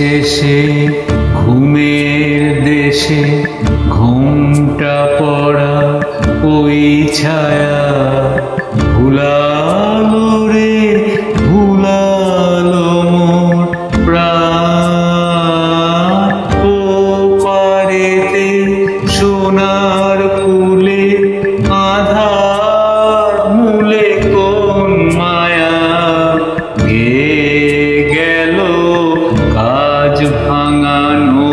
শেষে ঘুমের দেশে ঘুমটা পড়া ওই ছায়া ভুলালো রে ভুলালো মোর প্রাণ ও পারেতে সোনার ফুলে আধার মূলে কোন মায়া গেল কাজ ভাঙানো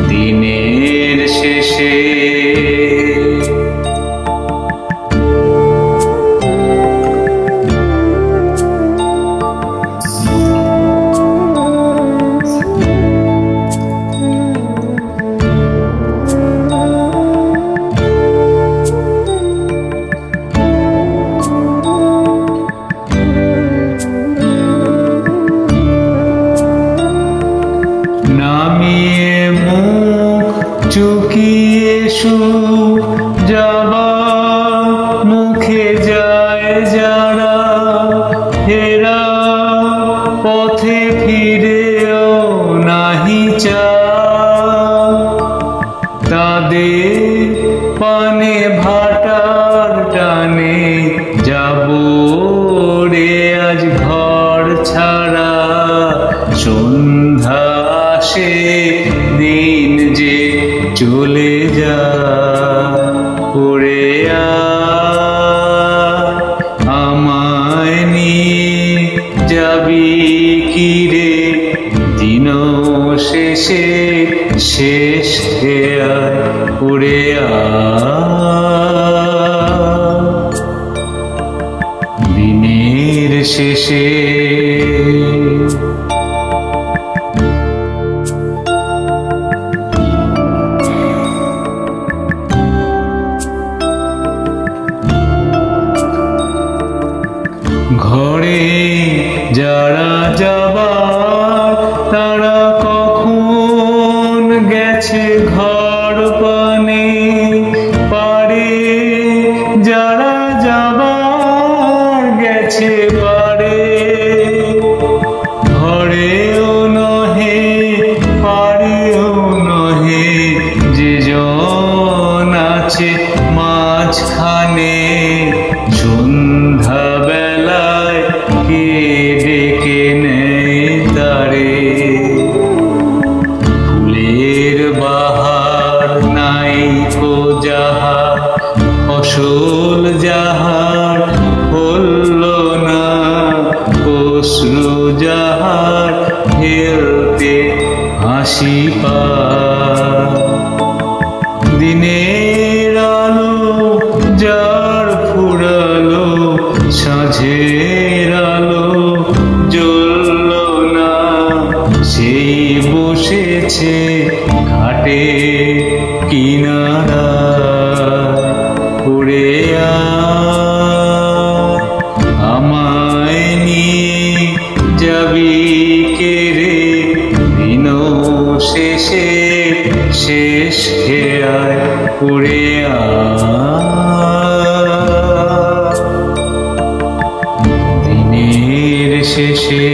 দিনের শেষে নামিয়ে মুখ চুকিয়ে সুখ যাবা মুখে যায় যারা হেরা পথে ফিরেও নাহি চা তাদের পানে ভাটার টানে যাব রে আজ ঘর ছাড়া সন্ধ্যা আসে দিন যে চলে যায় ওরে আমায় নিয়ে যাবি কি রে দিন শেষে শেষ হেয়া ওরে দিনের শেষে ঘরে যারা যাবার তারা কখন গেছে ঘর পানে পারে যারা যাবার গেছে পারে ঘরেও নহে পারেও নহে যে জন আছে মাঝখানে সন্ধ্যা বেলায় কে ডেকে নেয় তারে ফুলের বাহার নাই কো যাহার ফসল যাহার হল না অশ্রু যাহার ফেলতে হাসি পা দিনের আলো যার ফুরালো সাঁঝের আলো জ্বলল না সেই বসেছে ঘাটে কিনারা উড়ে আমায় নিয়ে যাবি কে রে দিন শেষে শেষ খেয়ায় উড়ে দিনের শেষে।